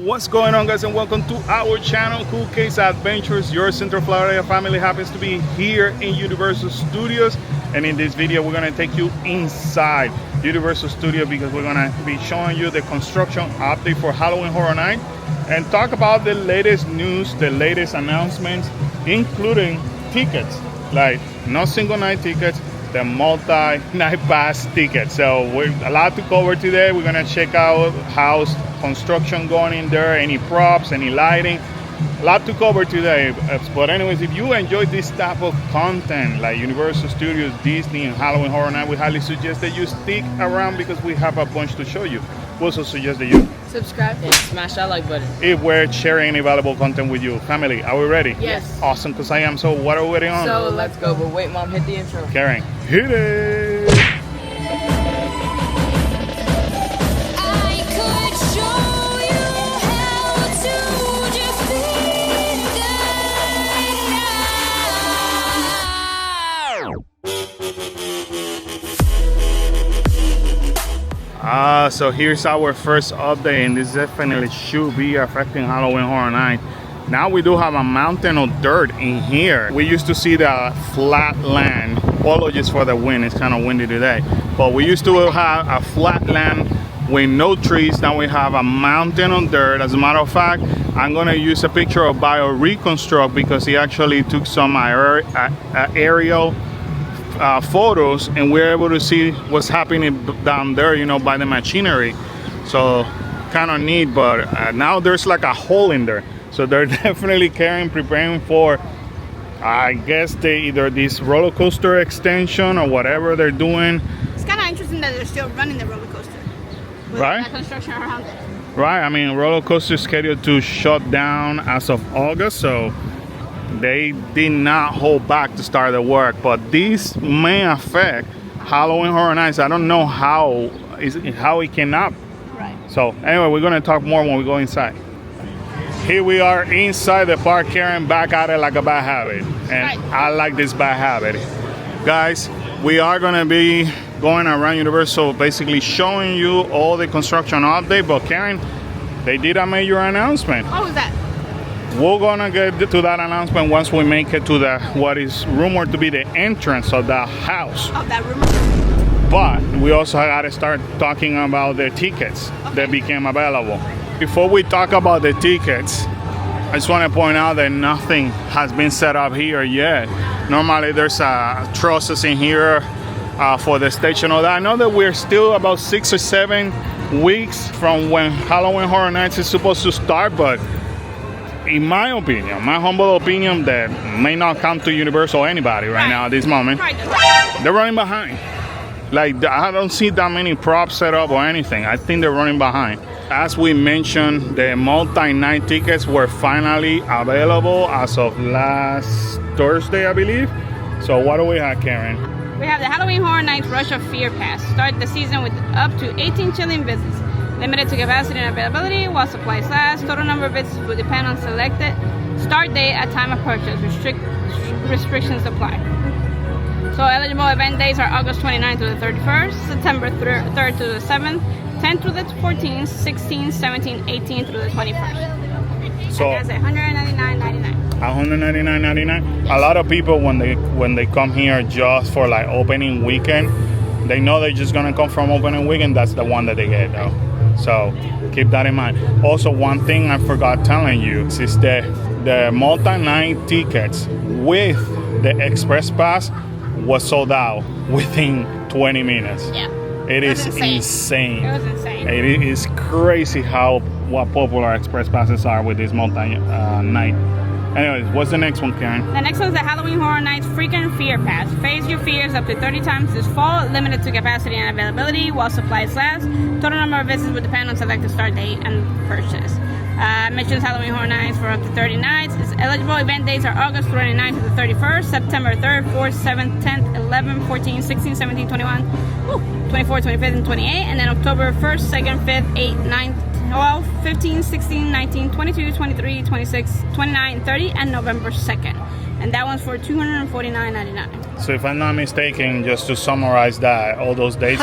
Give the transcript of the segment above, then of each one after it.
What's going on, guys, and welcome to our channel, Cool Case Adventures. Your Central Florida family happens to be here in Universal Studios, and in this video we're going to take you inside Universal Studios because we're going to be showing you the construction update for Halloween Horror Night and talk about the latest news, the latest announcements, including tickets, like no single night tickets, the multi-night pass tickets. So we're a lot to cover today. We're gonna check out how's construction going in there, any props, any lighting, a lot to cover today. But anyways, if you enjoy this type of content like Universal Studios, Disney, and Halloween Horror Night, we highly suggest that you stick around because we have a bunch to show you. We also suggest that you subscribe and smash that like button if we're sharing any valuable content with you. Family, are we ready? Yes. Awesome, because I am. So what are we waiting on? So let's go. But wait, Mom, hit the intro. Karen, hit it! I could show you how to defeat the so here's our first update, and this definitely should be affecting Halloween Horror Night. Now we do have a mountain of dirt in here. We used to see the flat land. Apologies for the wind, it's kind of windy today. But we used to have a flat land with no trees. Now we have a mountain of dirt. As a matter of fact, I'm gonna use a picture of Bio Reconstruct because he actually took some aerial photos, and we're able to see what's happening down there, you know, by the machinery. So kind of neat, but now there's like a hole in there. So they're definitely preparing for, I guess, either this roller coaster extension or whatever they're doing. It's kind of interesting that they're still running the roller coaster with right? that construction around it. Right, I mean, roller coaster is scheduled to shut down as of August, so they did not hold back to start the work. But this may affect Halloween Horror Nights. I don't know how it cannot. Right. So anyway, we're gonna talk more when we go inside. Here we are inside the park, Karen, back at it like a bad habit. And right. I like this bad habit. Guys, we are gonna be going around Universal basically showing you all the construction update. But Karen, they did a major announcement. What was that? We're gonna get to that announcement once we make it to the what is rumored to be the entrance of the house. Oh, that room. But we also gotta start talking about the tickets that became available. Before we talk about the tickets, I just want to point out that nothing has been set up here yet. Normally there's trusses in here for the stage and all that. I know that we're still about 6 or 7 weeks from when Halloween Horror Nights is supposed to start, but in my opinion, my humble opinion, that may not come to Universal anybody right now at this moment, they're running behind. Like, I don't see that many props set up or anything. I think they're running behind. As we mentioned, the multi-night tickets were finally available as of last Thursday, I believe. So what do we have, Karen? We have the Halloween Horror Nights Rush of Fear Pass. Start the season with up to 18 chilling visits. Limited to capacity and availability while supplies last. Total number of visits will depend on selected start date at time of purchase. Restrictions apply. So eligible event days are August 29th to the 31st, September 3rd to the 7th, 10th through the 14th, 16th, 17th, 18th through the 21st. So and that's $199.99. $199.99. A lot of people when they come here just for like opening weekend, they know they're just gonna come from opening weekend. That's the one that they get though. So keep that in mind. Also, one thing I forgot telling you is that the multi-night tickets with the express pass was sold out within 20 minutes. Yeah. It is insane. It was insane. It is crazy what popular express passes are with this multi-night. Anyways, what's the next one, Karen? The next one is the Halloween Horror Nights Freaking Fear Pass. Face your fears up to 30 times this fall. Limited to capacity and availability while supplies last. Total number of visits will depend on selected start date and purchase. Mentions Halloween Horror Nights for up to 30 nights. Its eligible event dates are August 29th to the 31st, September 3rd, 4th, 7th, 10th, 11th, 14th, 16th, 17th, 21th, 24th, 25th, and 28th. And then October 1st, 2nd, 5th, 8th, 9th, 12, 15, 16, 19, 22, 23, 26, 29, 30, and November 2nd. And that one's for $249.99. So if I'm not mistaken, just to summarize that, all those dates,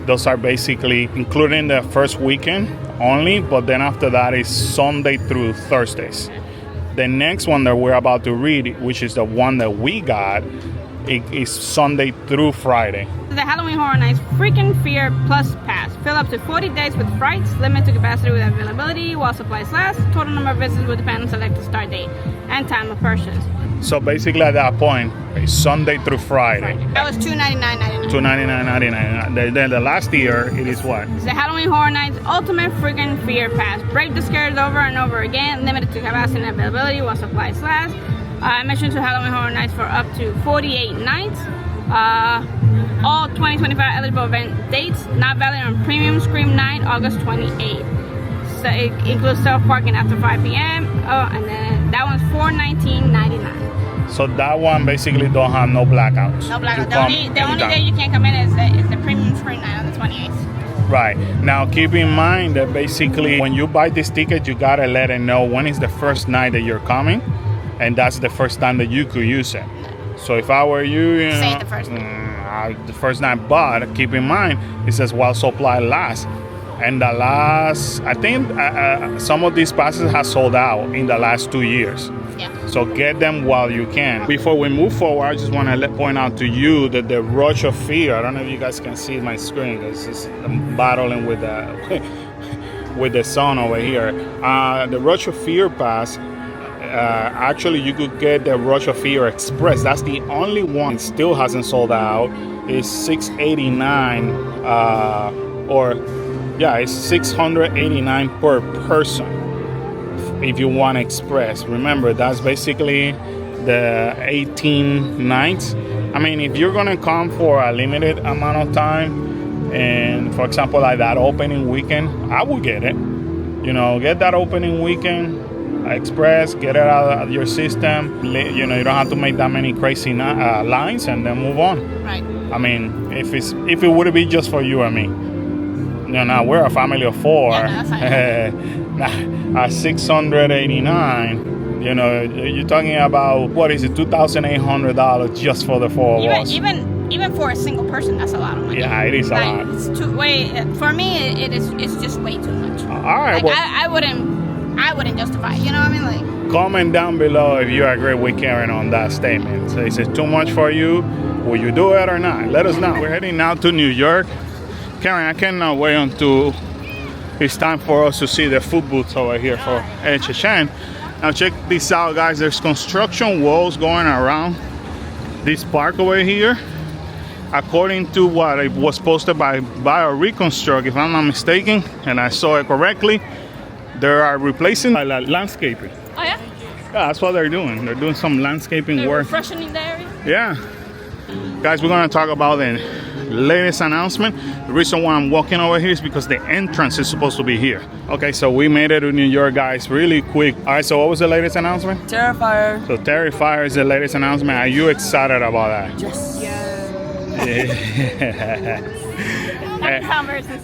Those are basically including the first weekend only, but then after that is Sunday through Thursdays. The next one that we're about to read, which is the one that we got, it is Sunday through Friday. The Halloween Horror Nights Freaking Fear Plus Pass. Fill up to 40 days with frights, limited capacity with availability while supplies last. Total number of visits will depend on selected start date and time of purchase. So basically at that point, it's Sunday through Friday. That was $299.99. $299.99. Then the last year, it is what? It's the Halloween Horror Nights Ultimate Freaking Fear Pass. Break the scares over and over again. Limited to capacity and availability while supplies last. Admission to Halloween Horror Nights for up to 48 nights. All 2025 eligible event dates not valid on Premium Scream Night, August 28th. So it includes self-parking after 5 p.m. Oh, and then that one's $419.99. So that one basically don't have no blackouts. No blackout. The only day you can't come in is the Premium Scream Night on the 28th. Right. Now keep in mind that basically when you buy this ticket, you gotta let it know when is the first night that you're coming, and that's the first time that you could use it. So if I were you, Say know, the first night. the first night, but keep in mind it says while supply lasts. And the last, I think some of these passes have sold out in the last 2 years. Yeah. So get them while you can. Before we move forward, I just want to point out to you that the rush of fear, I don't know if you guys can see my screen, because I'm battling with the, with the sun over here. The rush of fear pass, actually you could get the rush of fear express. That's the only one still hasn't sold out. It's $689 it's $689 per person if you want express. Remember, that's basically the 18 nights. I mean, if you're gonna come for a limited amount of time, and for example like that opening weekend, I would get it. You know, get that opening weekend express, get it out of your system. You know, you don't have to make that many crazy lines, and then move on. Right. I mean, if it would be just for you and me. No, now we're a family of 4. Yeah, no, that's At $689, you know, you're talking about, what is it, $2,800 just for the 4 of us. Even for a single person, that's a lot of money. Yeah, it is a lot. It's for me, it's just way too much. All right, Like, well, I wouldn't justify it, you know what I mean? Like, comment down below if you agree with Karen on that statement. So is it too much for you? Will you do it or not? Let us know. We're heading now to New York. Karen, I cannot wait until it's time for us to see the food booths over here for HHN. Now check this out, guys. There's construction walls going around this park over here. According to what it was posted by Reconstruct, if I'm not mistaken, and I saw it correctly, they are replacing landscaping. oh yeah? Yeah, that's what they're doing. They're doing some landscaping They're work. refreshing the area? Yeah. Guys, we're gonna talk about the latest announcement. The reason why I'm walking over here is because the entrance is supposed to be here. Okay, so we made it to New York, guys, really quick. All right, so what was the latest announcement? Terrifier. So Terrifier is the latest announcement. Are you excited about that? Yes.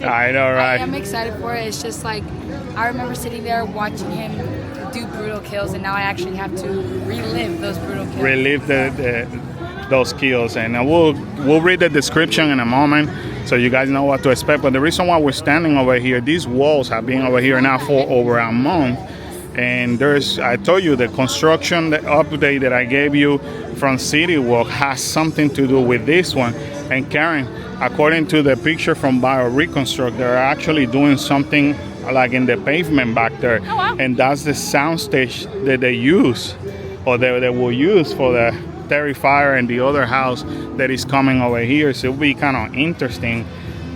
I know, right? I'm excited for it. It's just like, I remember sitting there watching him do brutal kills, and now I actually have to relive those brutal kills. Relive those kills, and we'll read the description in a moment so you guys know what to expect. But the reason why we're standing over here, these walls have been over here now for over a month, and I told you the construction, the update that I gave you from City Walk has something to do with this one. And Karen, according to the picture from Reconstruct, they're actually doing something like in the pavement back there. Oh, wow. And that's the soundstage that they use, or they will use for the Terrifier and the other house that is coming over here. So it'll be kind of interesting.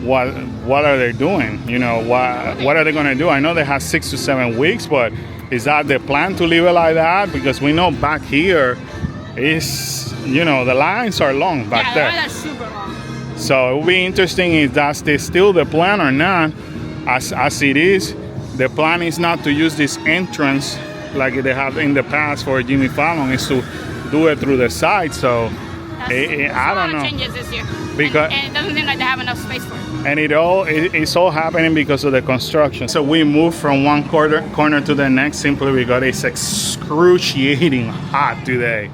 What are they doing? You know, what are they going to do? I know they have 6 to 7 weeks, but is that the plan to leave it like that? Because we know back here is, you know, the lines are long back there. Yeah, that's super long. So it will be interesting if that's still the plan or not. As it is, the plan is not to use this entrance like they have in the past for Jimmy Fallon, is to do it through the side. So I don't know. Changes this year. Because and it doesn't seem like they have enough space for it. And it's all happening because of the construction. So we moved from one corner to the next simply because it's excruciating hot today.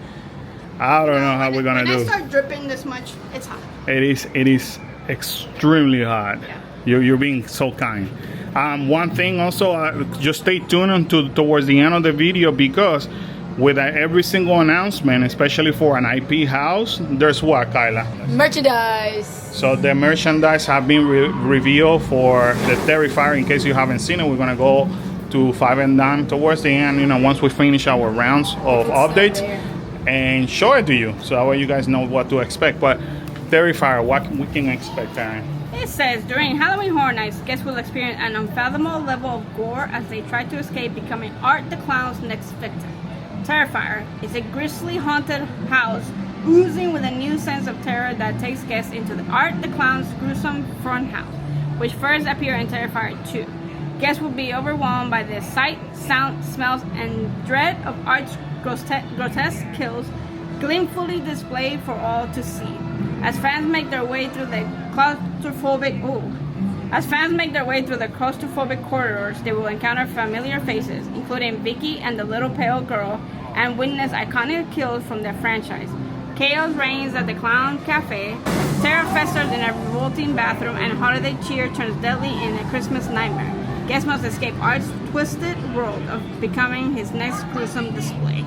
I don't know how we're gonna do. When I start dripping this much, it's hot. It is extremely hot. You're being so kind. One thing also, just stay tuned towards the end of the video, because with every single announcement, especially for an IP house, there's what, Kyla? Merchandise. So the merchandise have been revealed for the Terrifier. In case you haven't seen it, we're gonna go to 5 and Dime towards the end, you know, once we finish our rounds of updates, and show it to you, so that way you guys know what to expect. But Terrifier, what we can expect, Aaron? It says, during Halloween Horror Nights, guests will experience an unfathomable level of gore as they try to escape becoming Art the Clown's next victim. Terrifier is a grisly haunted house oozing with a new sense of terror that takes guests into the Art the Clown's gruesome front house, which first appeared in Terrifier 2. Guests will be overwhelmed by the sight, sound, smells, and dread of Art's grotesque kills gleefully displayed for all to see. As fans make their way through the claustrophobic corridors, they will encounter familiar faces, including Vicky and the little pale girl, and witness iconic kills from the franchise. Chaos reigns at the Clown Cafe, terror festers in a revolting bathroom, and holiday cheer turns deadly in a Christmas nightmare. Guests must escape Art's twisted world of becoming his next gruesome display.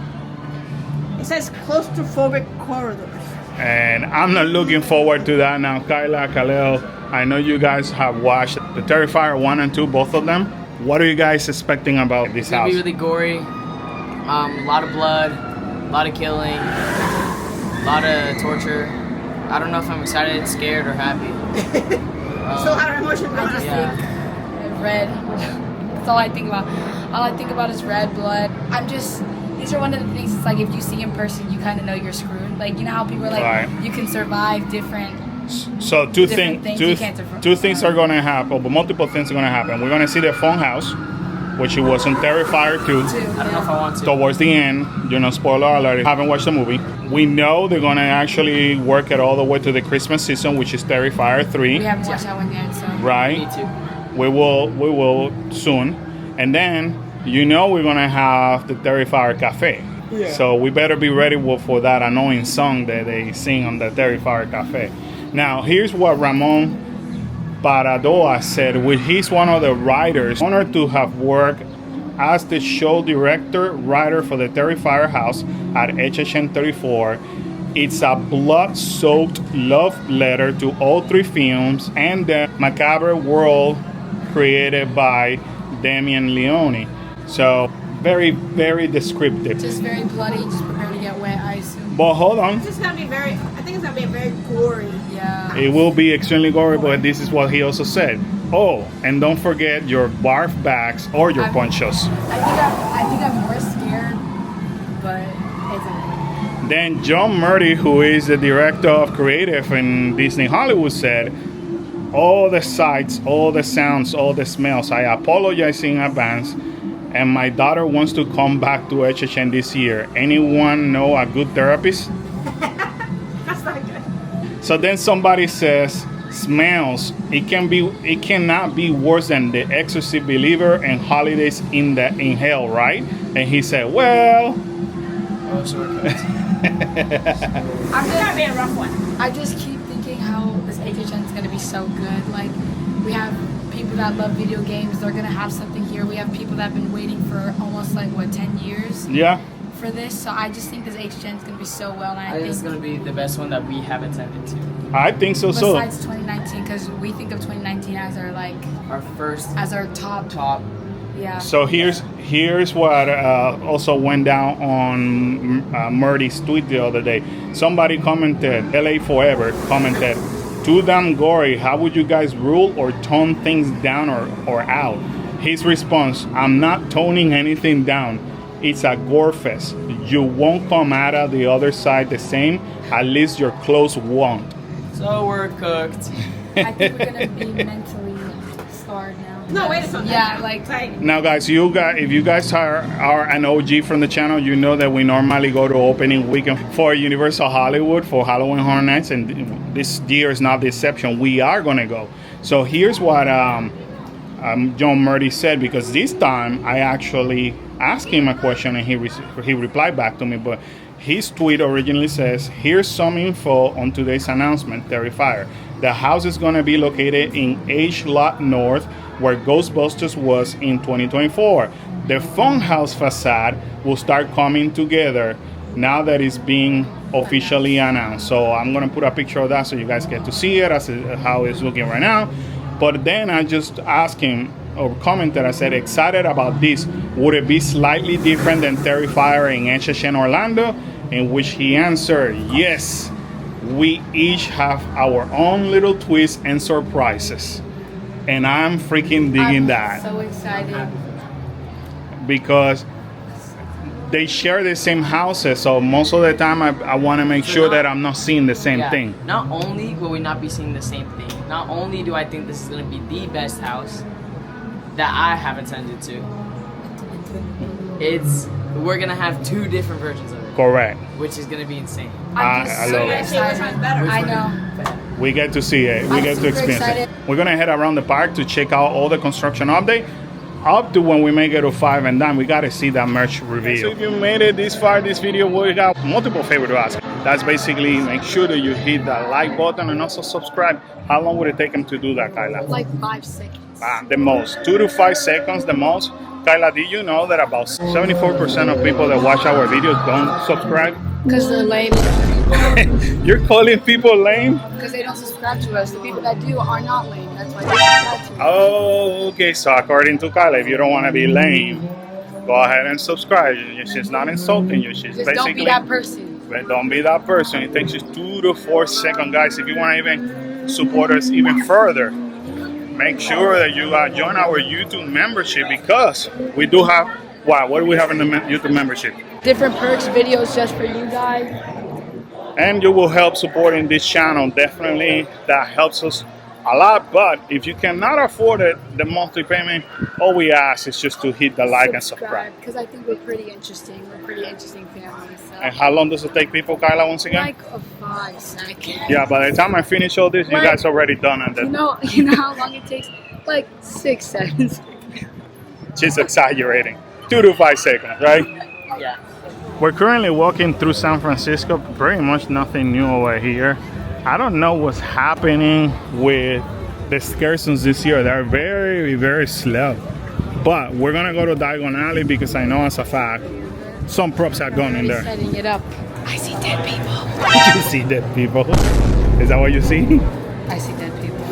It says claustrophobic corridors. And I'm not looking forward to that now. Kyla, Khalil, I know you guys have watched the Terrifier 1 and 2, both of them. What are you guys expecting about this It's gonna house? be really gory. A lot of blood, a lot of killing, a lot of torture. I don't know if I'm excited, scared, or happy. So a lot of emotion going I just on. think red. That's all I think about. All I think about is red blood. These are one of the things, it's like if you see in person, you kind of know you're screwed. Like, you know how people are like, Right. you can survive different. So two Different things, things you can't survive. two things are going to happen, but multiple things are going to happen. We're going to see the phone house, which it was in Terrifier 2. I don't know if I want to. Towards the end, you know, spoiler alert, if you haven't watched the movie. We know they're going to actually work it all the way to the Christmas season, which is Terrifier 3. We haven't watched that one yet, so. Right? Me too. We will soon. And then, you know, we're going to have the Terrifier Cafe. Yeah. So we better be ready for that annoying song that they sing on the Terrifier Cafe. Now, here's what Ramon Paradoa said. He's one of the writers. Honored to have worked as the show director, writer for the Terrifier house at HHN 34. It's a blood-soaked love letter to all three films and the macabre world created by Damien Leone. So, very, very descriptive. Just very bloody, just prepare to get wet, I assume. But hold on. It's gonna be I think it's gonna be very gory. Yeah. It will be extremely gory, but this is what he also said. Oh, and don't forget your barf bags or your ponchos. I think I'm more scared, but it's okay. Then John Murdy, who is the director of creative in Disney Hollywood, said, all the sights, all the sounds, all the smells, I apologize in advance, and my daughter wants to come back to HHN this year. Anyone know a good therapist? That's not good. So then somebody says, smells, it cannot be worse than The Exorcist Believer and Holidays in Hell, right? And he said, well, Oh, shortcuts. It's gonna be a rough one. I just keep thinking how this HHN is going to be so good. Like, we have people that love video games. They're going to have something here. We have people that have been waiting for almost, 10 years yeah. for this. So I just think this HHN is going to be so well. And I think it's gonna be the best one that we have attended to. I think so. besides 2019, because we think of 2019 as our, Our first as our top. Yeah. So here's what also went down on Murdy's tweet the other day. Somebody commented, LA Forever commented, too damn gory. How would you guys rule or tone things down or out? His response, I'm not toning anything down. It's a gore fest. You won't come out of the other side the same. At least your clothes won't. So we're cooked. I think we're going to be mentally scarred now. No, wait a second. Yeah, Now, guys, if you guys are an OG from the channel, you know that we normally go to opening weekend for Universal Hollywood for Halloween Horror Nights, and this year is not the exception. We are going to go. So here's what John Murdy said, because this time I actually asked him a question and he replied back to me, but his tweet originally says, here's some info on today's announcement, Terrifier. The house is going to be located in H Lot North, where Ghostbusters was in 2024. The Funhouse facade will start coming together now that it's being officially announced. So I'm going to put a picture of that so you guys get to see it as how it's looking right now. But then I just asked him or commented, I said, excited about this. Would it be slightly different than Terrifier in HHN Orlando? In which he answered, yes, we each have our own little twists and surprises. And I'm freaking digging that. So excited. Because they share the same houses, so most of the time I want to make sure that I'm not seeing the same thing. Not only will we not be seeing the same thing, not only do I think this is going to be the best house that I have attended to, we're going to have 2 different versions of it. Correct. Which is going to be insane. I'm just I so love it. excited. I know. We get to see it. We I'm get to super experience excited. it. We're going to head around the park to check out all the construction update. Up to when we make it to 5 and done, we got to see that merch reveal. So if you made it this far, this video, we got multiple favors to ask. That's basically make sure that you hit that like button and also subscribe. How long would it take them to do that, Kyla? Like 5 seconds. The most. 2 to 5 seconds, the most. Kyla, did you know that about 74% of people that watch our videos don't subscribe? Because they're lame. You're calling people lame? Because they don't subscribe to us. The people that do are not lame. That's why they subscribe to us. Oh, okay. So according to Kyla, if you don't want to be lame, go ahead and subscribe. She's not insulting you. She's Just basically don't be that person. But don't be that person. It takes just 2 to 4 seconds, guys. If you want to even support us even further, make sure that you join our YouTube membership, because we do have, what do we have in the YouTube membership? Different perks, videos just for you guys. And you will help supporting this channel. Definitely, that helps us a lot. But if you cannot afford it, the monthly payment, all we ask is just to hit the like and subscribe. Because I think we're pretty interesting. We're a pretty interesting family. So. And how long does it take people, Kyla, once again? Like a 5 seconds. Yeah, by the time I finish all this, you guys already done it. You know how long it takes? Like 6 seconds. She's exaggerating. 2 to 5 seconds, right? Yeah. We're currently walking through San Francisco. Pretty much nothing new over here. I don't know what's happening with the excursions this year. They're very, very slow. But we're gonna go to Diagon Alley because I know as a fact some props are going in there. Setting it up. I see dead people. You see dead people? Is that what you see? I see dead people.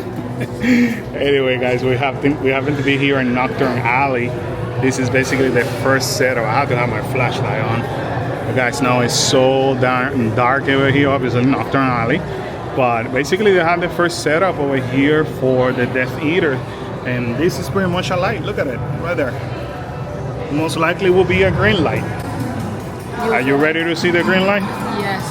Anyway, guys, we happen to be here in Nocturne Alley. This is basically the first setup. I have to have my flashlight on. You guys know it's so dark over here, obviously Nocturne Alley. But basically they have the first setup over here for the Death Eater. And this is pretty much a light. Look at it, right there. Most likely will be a green light. Are you ready to see the green light? Yes.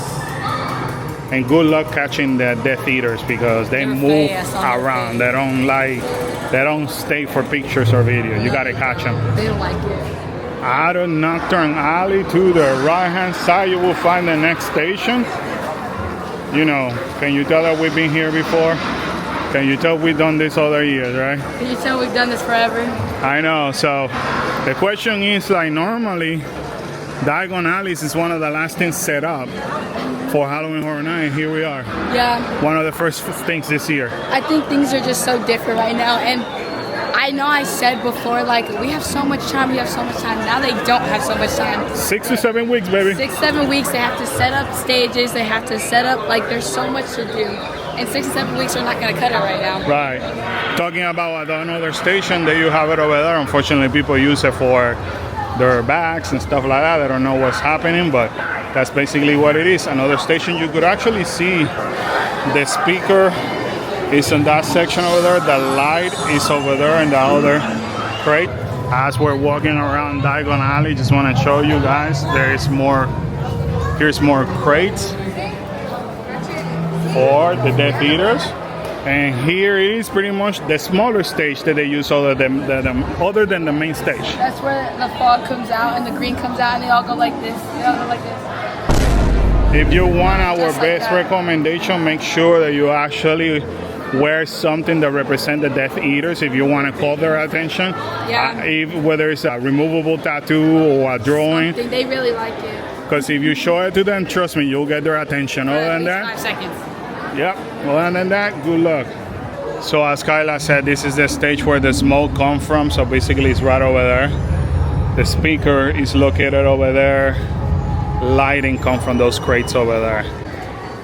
And good luck catching the Death Eaters because they move around. They don't stay for pictures or video. You gotta catch them. They don't like it. Out of Nocturne Alley to the right hand side, you will find the next station. You know, can you tell that we've been here before? Can you tell we've done this other years, right? Can you tell we've done this forever? I know. So the question is, like, normally Diagon Alleys is one of the last things set up for Halloween Horror Night. Here we are. Yeah. One of the first things this year. I think things are just so different right now. And I know I said before, like, we have so much time, Now they don't have so much time. 6 to 7 weeks, baby. 6-7 weeks, they have to set up stages, they have to set up, like, there's so much to do. And 6 to 7 weeks are not going to cut it right now. Right. Talking about another station, there you have it over there. Unfortunately, people use it for their bags and stuff like that. They don't know what's happening, but that's basically what it is. Another station, you could actually see the speaker is in that section over there. The light is over there in the other crate. As we're walking around Diagon Alley, just want to show you guys here's more crates for the Death Eaters. And here is pretty much the smaller stage that they use other than the main stage. That's where the fog comes out and the green comes out and they all go like this. If you want our best recommendation, make sure that you actually wear something that represents the Death Eaters if you want to call their attention. Yeah. Whether it's a removable tattoo or a drawing. They really like it. Because if you show it to them, trust me, you'll get their attention. Other than that, 5 seconds. Yep. Well, other than that, good luck. So as Kyla said, this is the stage where the smoke comes from. So basically it's right over there. The speaker is located over there. Lighting comes from those crates over there.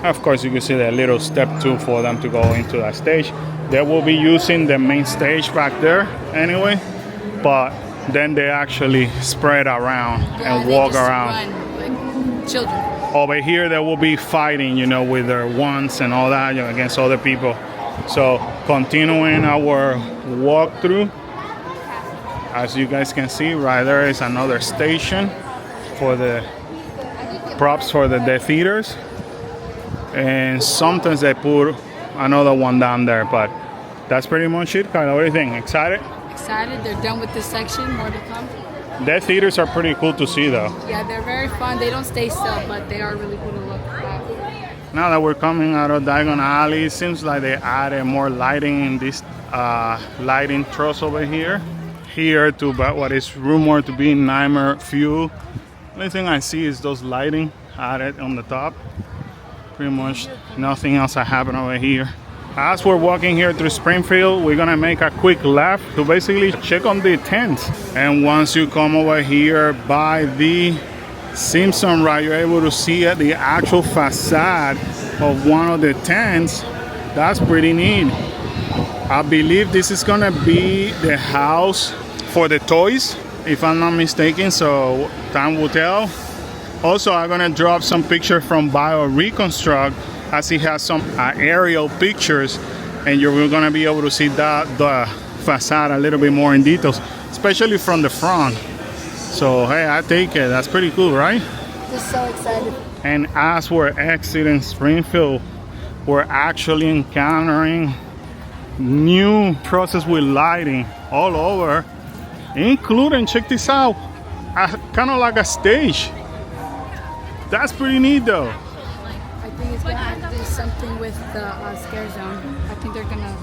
Of course, you can see the little step 2 for them to go into that stage. They will be using the main stage back there anyway, but then they actually spread around and they walk just around. run like children. Over here, they will be fighting, you know, with their wands and all that, you know, against other people. So continuing our walkthrough, as you guys can see, right there is another station for the props for the Death Eaters. And sometimes they put another one down there, but that's pretty much it. Kyla, what do you think? Excited? Excited. They're done with this section. More to come. Death Eaters are pretty cool to see though. Yeah, they're very fun. They don't stay still, but they are really cool to look at. Now that we're coming out of Diagon Alley, it seems like they added more lighting in this lighting truss over here. Here to what is rumored to be Nightmare Fuel. Only thing I see is those lighting added on the top. Pretty much nothing else happened over here. As we're walking here through Springfield, we're gonna make a quick left to basically check on the tents. And once you come over here by the Simpson ride, you're able to see the actual facade of one of the tents. That's pretty neat. I believe this is gonna be the house for the toys, if I'm not mistaken, so time will tell. Also, I'm gonna drop some pictures from Bio Reconstruct, as he has some aerial pictures, and you're gonna be able to see the facade a little bit more in details, especially from the front. So hey, I take it. That's pretty cool, right? Just so excited. And as we're exiting Springfield, we're actually encountering new process with lighting all over, including, check this out, kind of like a stage. That's pretty neat though. I think it's gonna do something with the scare zone. I think they're gonna.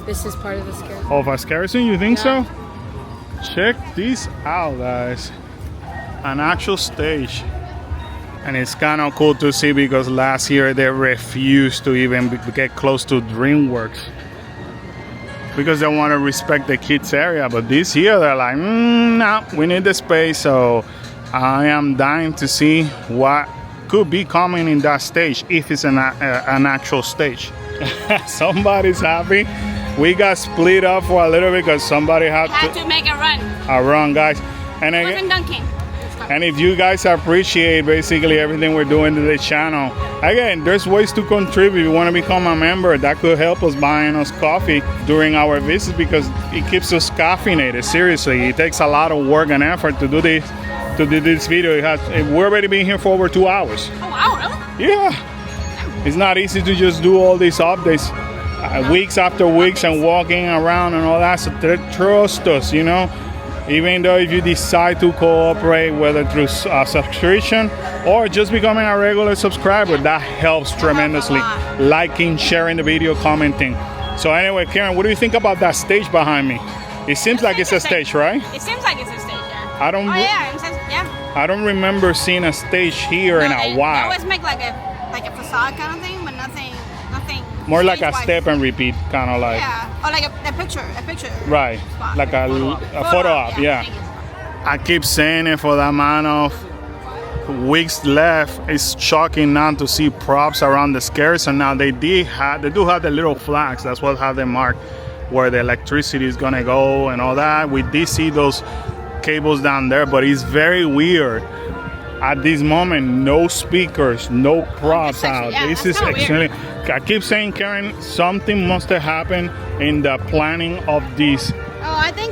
This is part of the scare zone. Of a scare zone, you think Yeah. so? Check this out, guys. An actual stage. And it's kind of cool to see because last year they refused to even get close to DreamWorks because they want to respect the kids area. But this year they're like, no, we need the space. So I am dying to see what could be coming in that stage, if it's an actual stage. Somebody's happy. We got split up for a little bit because somebody had to make a run. a run, guys. And It again, wasn't dunking. and if you guys appreciate basically everything we're doing to the channel, again, there's ways to contribute. If you want to become a member, that could help us buying us coffee during our visits because it keeps us caffeinated. Seriously, it takes a lot of work and effort to do this. To do this video, we're already been here for over 2 hours. Oh wow, really? Yeah, it's not easy to just do all these updates weeks after weeks and walking around and all that. So trust us, you know. Even though if you decide to cooperate, whether through a subscription or just becoming a regular subscriber, that helps tremendously. Liking, sharing the video, commenting. So anyway, Karen, what do you think about that stage behind me? It seems like it's a stage, right? It seems like it's a stage, yeah. I don't. Oh yeah, it says, yeah. I don't remember seeing a stage here in a They while. always make like a facade kind of thing, but nothing. More like a stage-wise. step and repeat, kind of like. Yeah, or like a picture. Right, spot. like a photo op, yeah. thank you. I keep saying it for the amount of weeks left. It's shocking not to see props around the scare zone. Now they do have the little flags. That's what have them marked where the electricity is gonna go and all that. We did see those cables down there, but it's very weird. At this moment, no speakers, no props out. Yeah, This that's is kinda extremely. I keep saying, Karen, something must have happened in the planning of this. Oh, I think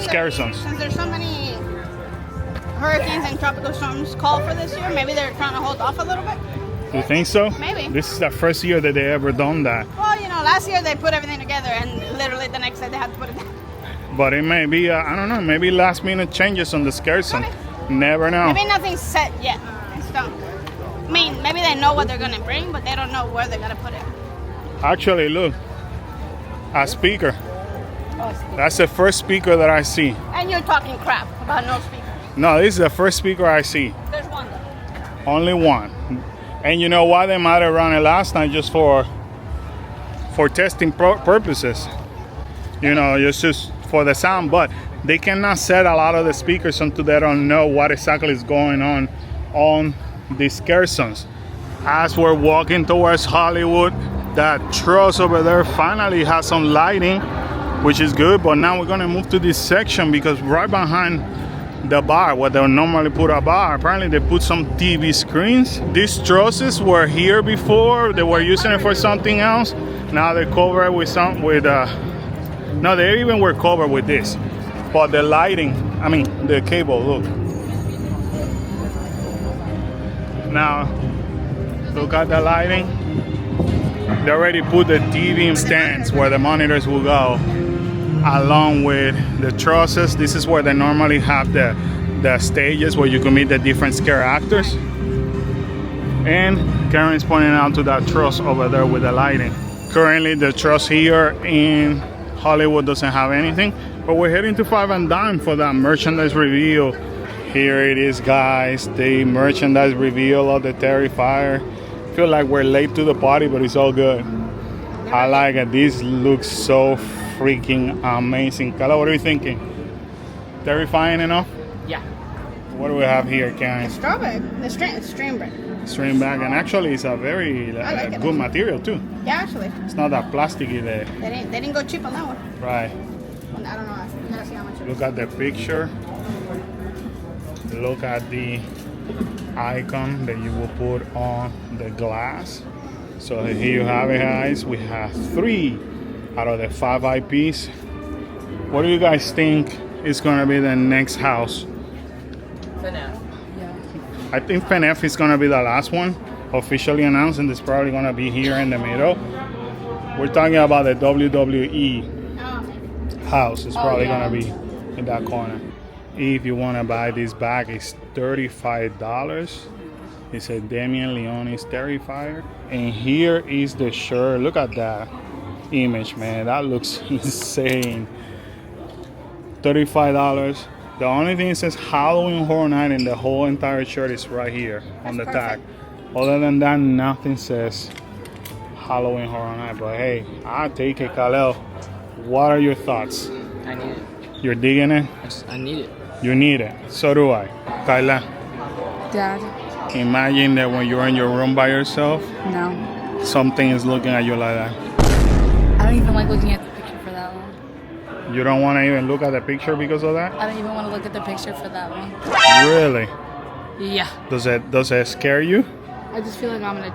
Scare that zones. since there's so many hurricanes and tropical storms called for this year, maybe they're trying to hold off a little bit. You think so? Maybe. This is the first year that they ever done that. Well, you know, last year they put everything together, and literally the next day they had to put it down. But it may be, I don't know, maybe last minute changes on the scare zone. Never know. Maybe nothing's set yet in stone. I mean, maybe they know what they're gonna bring, but they don't know where they're gonna put it. Actually, look, a speaker. That's the first speaker that I see. And you're talking crap about no speakers. No, this is the first speaker I see. There's one though. Only one. And you know why they might have run it last night just for for testing purposes. You know, just for the sound, but they cannot set a lot of the speakers until they don't know what exactly is going on these caissons. As we're walking towards Hollywood, that truss over there finally has some lighting, which is good. But now we're gonna move to this section because right behind the bar, where they normally put a bar, apparently they put some TV screens. These trusses were here before. They were using it for something else. Now they're covered with no, they even were covered with this. But the lighting, I mean the cable, look. Now, look at the lighting. They already put the TV stands where the monitors will go, along with the trusses. This is where they normally have the stages where you can meet the different scare actors. And Karen's pointing out to that truss over there with the lighting. Currently the truss here in Hollywood doesn't have anything, but we're heading to Five and Dime for that merchandise reveal. Here it is, guys, the merchandise reveal of the Terrifier. Feel like we're late to the party, but it's all good. I like it. This looks so freaking amazing. Carla, what are you thinking? Terrifying enough? Yeah. What do we have here, Karen? Strawberry. The stream bread. String bag, and actually it's a very like it. good material too. Yeah, actually. It's not that plasticky there. They didn't go cheap on that one. Right. I don't know. I gotta see how much. Look at the picture. Look at the icon that you will put on the glass. So here you have it, guys. We have 3 out of the 5 IPs. What do you guys think is gonna be the next house? FNAF. I think FNAF is gonna be the last one officially announced, and it's probably gonna be here in the middle. We're talking about the WWE house. It's probably gonna be in that corner. If you wanna buy this bag, it's $35. It's a Damian Leone's Terrifier. And here is the shirt. Look at that image, man. That looks insane. $35. The only thing it says Halloween Horror Night in the whole entire shirt is right here on the tag. Other than that, nothing says Halloween Horror Night. But hey, I'll take it, Kalel. What are your thoughts? I need it. You're digging it? I need it. You need it. So do I. Kyla, Dad, imagine that when you're in your room by yourself, no. something is looking at you like that. I don't even like looking at the picture for that one. You don't want to even look at the picture because of that? I don't even want to look at the picture for that one. Really? Yeah. Does it scare you? I just feel like I'm gonna.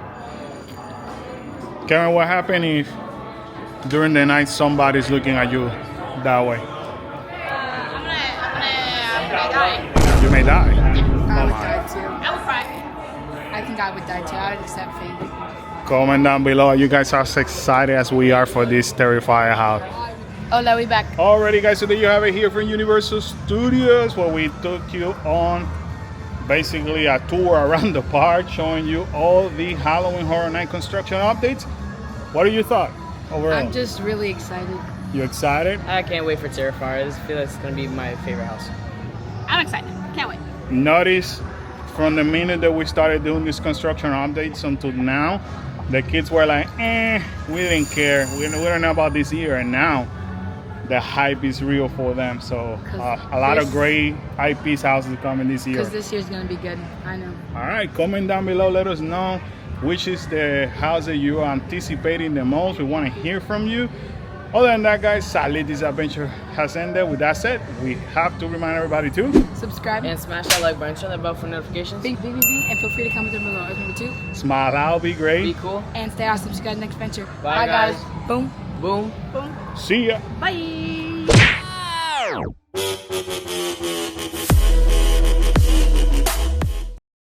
Karen, what happened if during the night somebody's looking at you that way? I'm gonna die. You may die. I would my. die too. I would cry. I think I would die too. I would accept fate. Comment down below. You guys are as excited as we are for this Terrifier house. Hola, we back. Alrighty, guys, so there you have it here from Universal Studios, where we took you on basically a tour around the park, showing you all the Halloween Horror Night construction updates. What are your thoughts overall? I'm just really excited. You excited? I can't wait for Terrifier. I just feel like it's gonna be my favorite house. I'm excited. Can't wait. Notice from the minute that we started doing these construction updates until now, the kids were like, we didn't care. We don't know about this year. And now the hype is real for them. So a lot of great IPs houses coming this year. Because this year's gonna be good. I know. All right, comment down below. Let us know which is the house that you are anticipating the most. We want to hear from you. Other than that, guys, sadly, this adventure has ended. With that said, we have to remind everybody to Subscribe. And smash that like button, turn that bell for notifications. Beep, beep, beep, beep, and feel free to comment down below. Remember to smile out, be great. Be cool. and stay awesome. See you guys next venture. Bye, guys. Boom. Boom. Boom. See ya. Bye.